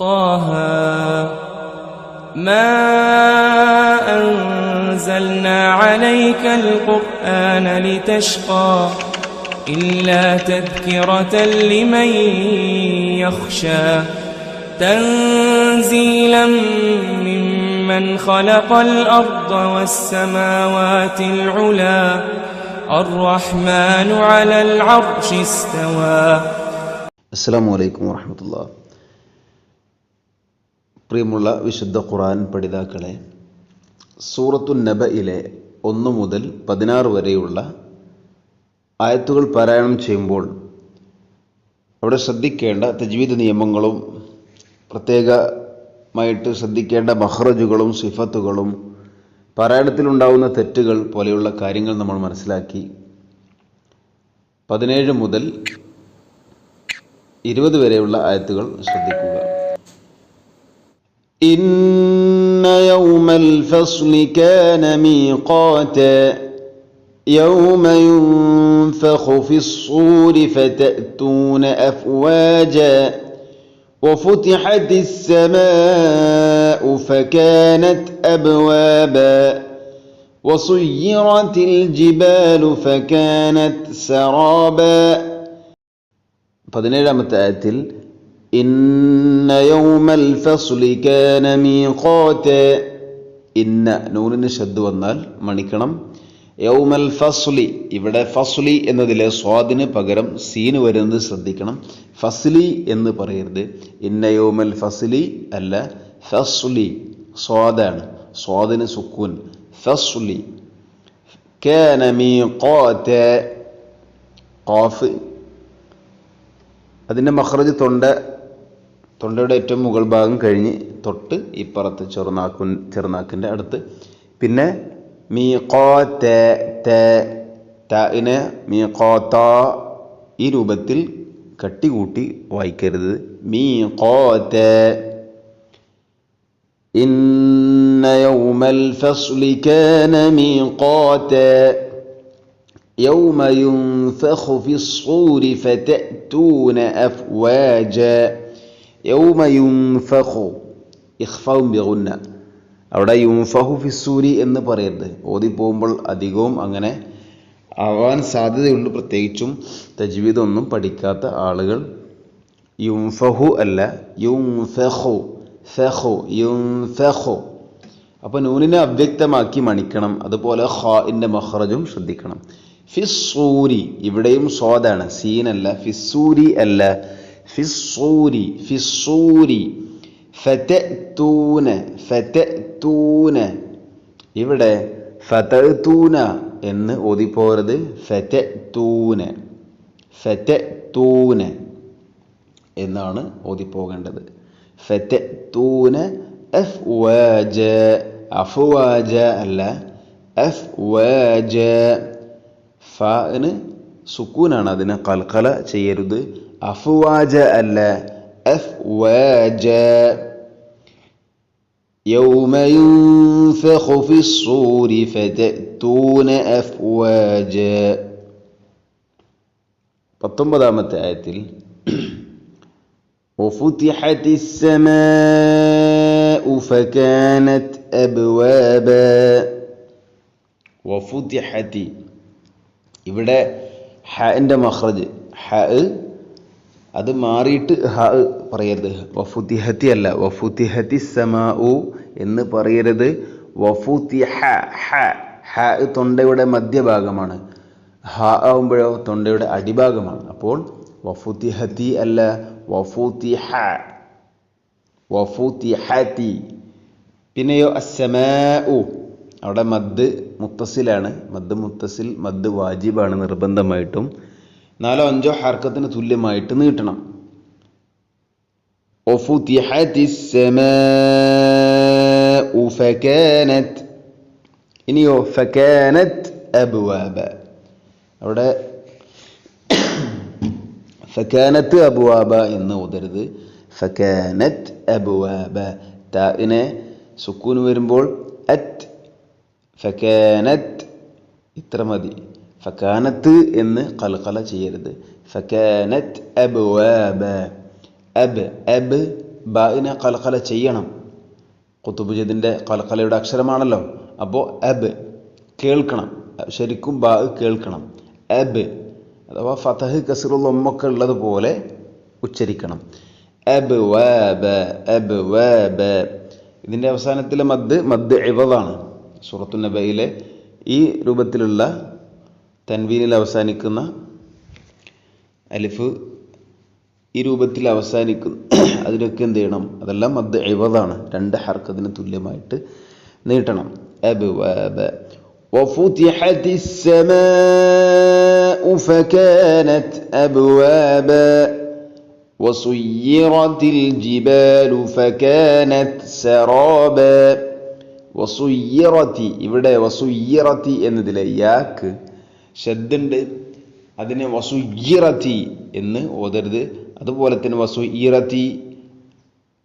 طه ما أنزلنا عليك القرآن لتشقى إلا تذكرة لمن يخشى تنزيلا ممن خلق الأرض والسماوات العلى الرحمن على العرش استوى. അസ്സലാമു അലൈക്കും വറഹ്മത്തുള്ളാഹി. പ്രിയമുള്ള വിശുദ്ധ ഖുർആൻ പഠിതാക്കളെ, സൂറത്തുൻ നബയിലെ 1 മുതൽ 16 വരെയുള്ള ആയത്തുകൾ പാരായണം ചെയ്യുമ്പോൾ അവിടെ ശ്രദ്ധിക്കേണ്ട തജ്വീദ് നിയമങ്ങളും പ്രത്യേകമായിട്ട് ശ്രദ്ധിക്കേണ്ട മഖ്റജുകളും സിഫത്തുകളും പാരായണത്തിലുണ്ടാവുന്ന തെറ്റുകൾ പോലെയുള്ള കാര്യങ്ങൾ നമ്മൾ മനസ്സിലാക്കി. 17 മുതൽ 20 വരെയുള്ള ആയത്തുകൾ ശ്രദ്ധിക്കുക. ഇന്ന യൗമൽ ഫസ്ലി കാന മീഖാത യൗമ യുൻഫഖു ഫിസ്സൂരി ഫതഅതൂന അഫ്വാജ വഫുതിഹതിസ് സമാഉ ഫകാനത് അബ്വാബ വസുയ്യിറതിൽ ജിബാലു ഫകാനത് സറാബ. 17ാമത്തെ ആയത്തിൽ ഇന്ന യൗമൽ ഫസ്ലി കാന മീഖാത, ഇന്ന നൂനിന് ശദ്ദ് വന്നാൽ മണിക്കണം. യൗമൽ ഫസ്ലി, ഇവിടെ ഫസ്ലി എന്നതിലെ സ്വാദിന് പകരം സീന് വരുന്നത് ശ്രദ്ധിക്കണം. ഫസ്ലി എന്ന് പറയരുത്. ഇന്ന യൗമൽ ഫസ്ലി അല്ല, ഫസ്ലി സ്വാദാണ്, സ്വാദിന് സുക്കൂൻ. ഫസ്ലി കാന മീഖാത, ഖാഫ് അതിൻ്റെ മഖ്റജ് തൊണ്ടയുടെ ഏറ്റവും മുകൾ ഭാഗം കഴിഞ്ഞ് തൊട്ട് ഇപ്പുറത്ത് ചെറുനാക്കിൻ്റെ അടുത്ത്. പിന്നെ മീഖാത, തഇനെ മീഖാത ഈ രൂപത്തിൽ കട്ടികൂട്ടി വായിക്കരുത്. മീഖാത. ഇന്ന യൗമൽ ഫസ്ലി കാന മീഖാത يوم ينفخ في الصور فتأتون أفواجا. يوم ينفخ إخفاء بغنة. അവിടെ യുൻഫഖു ഫിസ്സൂരി എന്ന് പറയരുത്. ഓതി പോകുമ്പോൾ അധികവും അങ്ങനെ ആവാൻ സാധ്യതയുണ്ട്, പ്രത്യേകിച്ചും തജ്വീദ് ഒന്നും പഠിക്കാത്ത ആളുകൾ. യുൻഫഖു അല്ല, യുൻഫഖു, ഫഖു, യുൻഫഖു. അപ്പോൾ നൂനിനെ അവ്യക്തമാക്കി മണിക്കണം. അതുപോലെ ഖാഇന്റെ മഖ്റജും ശ്രദ്ധിക്കണം. ഫിസ്സൂരി, ഇവിടെയും സ്വാദാണ്, സീനല്ല. ഫിസ്സൂരി അല്ല, ഫിസ്സൂരി, ഫിസ്സൂരി. ഫതഅതൂന, ഫതഅതൂന. ഇവിടെ ഫതഅതൂന എന്ന് ഓതിപ്പോകരുത്. ഫതഅതൂന, ഫതഅതൂന എന്നാണ് ഓതിപ്പോകേണ്ടത്. ഫതഅതൂന അഫ്വാജ, അഫ്വാജ അല്ല, അഫ്വാജ. ഫാന് സുക്കൂനാണ്, അതിനെ ഖൽഖല ചെയ്യരുത്. അഫ്വാജ അല്ല, അഫ്വാജ. യൗമ യുൻഫഖു ഫിസ്സൂരി ഫതഅതൂന അഫ്വാജ. 19ാമത്തെ ആയത്തിൽ വഫുതിഹതിസ് സമാഉ ഫകാനത് അബ്വാബ. വഫുതിഹതി, ഇവിടെ ഹന്റെ മഖ്റജ് ഹ അത് മാറിയിട്ട് ഹ പറയരുത്. വഫുതിഹതി അല്ല, വഫുതിഹതിസ് സമാഉ എന്ന് പറയരുത്. വഫുതിഹ, ഹ, ഹ തൊണ്ടയുടെ മധ്യഭാഗമാണ്. ഹ ആവുമ്പോഴോ തൊണ്ടയുടെ അടിഭാഗമാണ്. അപ്പോൾ വഫുതിഹതി അല്ല, വഫുതിഹ, വഫുതിഹതി. പിന്നെയോ അസ്സമാഉ, അവിടെ മദ് മുത്തസിലാണ്. മദ് മുത്തസിൽ, മദ് വാജിബാണ് നിർബന്ധമായിട്ടും. 4-5 ഹർക്കത്തിന് തുല്യമായിട്ട് നീട്ടണം. വഫുതിഹതിസ് സമാഉ ഫകാനത്. ഇനിയോ ഫകാനത് അബ്വാബ, അവിടെ ഫകാനത്ത് അബ്വാബ എന്ന് ഓതരുത്. ഫകാനത് അബ്വാബ. താഇനെ സുക്കൂൻ വരുമ്പോൾ അറ്റ്, ഫകാനത്ത് ഇത്ര മതി. ഫകാനത്ത് എന്ന് ഖൽഖല ചെയ്യരുത്. ഫകാനത് അബ്വാബ. അബ്, അബ് ബാഇനെ ഖൽഖല ചെയ്യണം. ഖുതുബ് ഖൽഖലയുടെ അക്ഷരമാണല്ലോ. അപ്പോൾ അബ് കേൾക്കണം, ശരിക്കും ബാ കേൾക്കണം. അബ് അഥവാ ഫതഹ് കസ്റുൽ ഉമ്മൊക്കെ ഉള്ളതുപോലെ ഉച്ചരിക്കണം. അബ്വാബ അബ്വാബ. ഇതിൻ്റെ അവസാനത്തിലെ മദ് ഇവദാണ്. സൂറത്തുൻ നബയിലെ ഈ രൂപത്തിലുള്ള തൻവീനിൽ അവസാനിക്കുന്ന അലിഫ് ഈ രൂപത്തിൽ അവസാനിക്കുന്നു. അതിനൊക്കെ എന്ത് ചെയ്യണം? അതെല്ലാം മദ് ഇവദാണ്. 2 ഹർക്കത്തിന് തുല്യമായിട്ട് നീട്ടണം. അബ്വാബ. വഫുതിഹത്തിസ് സമാഉ ഫകാനത് അബ്വാബ വസുയ്യിറത്തിൽ ജിബാലു ഫകാനത് സറാബ. വസുയ്യിറത്തി, ഇവിടെ വസുയ്യിറത്തി എന്നതിലെ യാക്ക് ശദ്ദുണ്ട്. അതിനെ വസുയ്യിറത്തി എന്ന് ഓതരുത്. അതുപോലെ തന്നെ വസുയ്യിറത്തി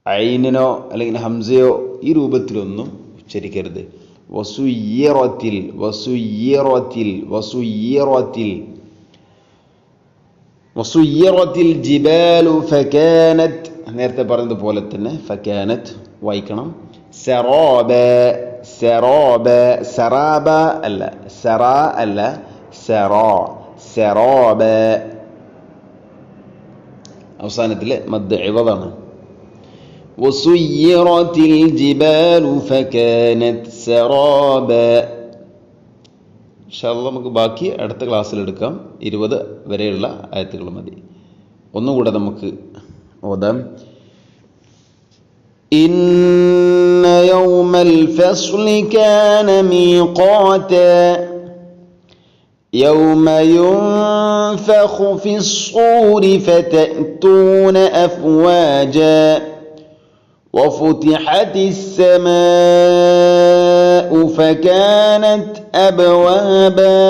ഐനിനോ അല്ലെങ്കിൽ ഹംസയോ ഈ രൂപത്തിലൊന്നും ഉച്ചരിക്കരുത്. വസുയ്യിറത്തിൽ വസുയ്യിറത്തിൽ വസുയ്യിറത്തിൽ. വസുയ്യിറത്തിൽ ജിബാലു ഫകാനത്, നേരത്തെ പറഞ്ഞതുപോലെ തന്നെ ഫകാനത് വായിക്കണം. സറാബ സറാബ. സറാബ അല്ല, സറാ അല്ല, സറാ സറാബ. അവസാനത്തിലെ മദ് ഇവദാണ്. വസുയ്യിറത്തിൽ ജിബാലു ഫകാനത് സറാബ. ഇൻഷാ അല്ലാഹ് നമുക്ക് ബാക്കി അടുത്ത ക്ലാസ്സിൽ എടുക്കാം. 20 വരെയുള്ള ആയത്തുകൾ മതി. ഒന്നുകൂടെ നമുക്ക് ഓതാം. ഇന്ന യൗമൽ ഫസ്ലി കാന മീഖാതാ يوم ينفخ في الصور فتأتون أفواجا وفتحت السماء فكانت أبوابا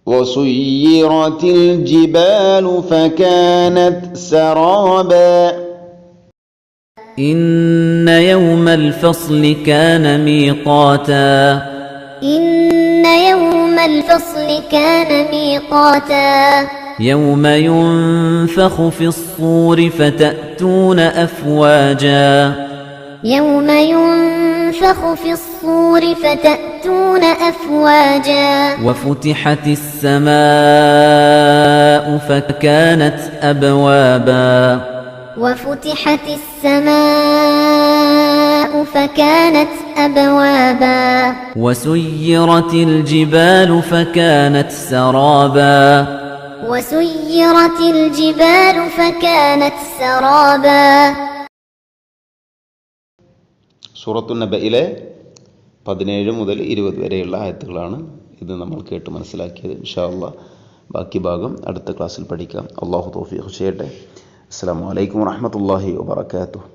وسيرت الجبال فكانت سرابا. إن يوم الفصل كان ميقاتا. إن يوم الفصل كان ميقاتا. يوم ينفخ في الصور فتأتون أفواجا. يوم ينفخ في الصور فتأتون أفواجا. وفتحت السماء فكانت أبوابا. وفتحت السماء فكانت أبوابا. وسيرت الجبال فكانت سرابا. وسيرت الجبال فكانت سرابا. സൂറത്തുൻ നബയിലെ 17 മുതൽ 20 വരെയുള്ള ആയത്തുകളാണ് ഇത് നമ്മൾ കേട്ട് മനസ്സിലാക്കിയത്. ഇൻഷാ അല്ലാഹ് ബാക്കി ഭാഗം അടുത്ത ക്ലാസ്സിൽ പഠിക്കാം. അല്ലാഹു തൗഫീഖ് ചെയ്യട്ടെ. അസ്സലാമു അലൈക്കും വറഹ്മത്തുള്ളാഹി വബറകാതുഹു.